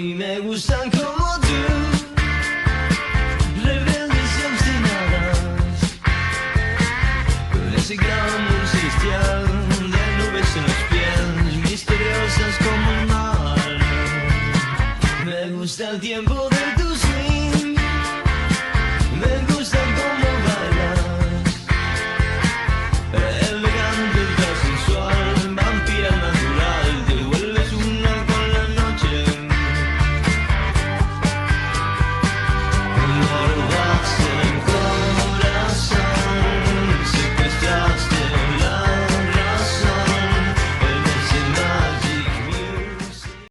mí me gustan como tú, rebeldes y obstinadas, con ese gran amor celestial de nubes en los pies, misteriosas como el mar. Me gusta el tiempo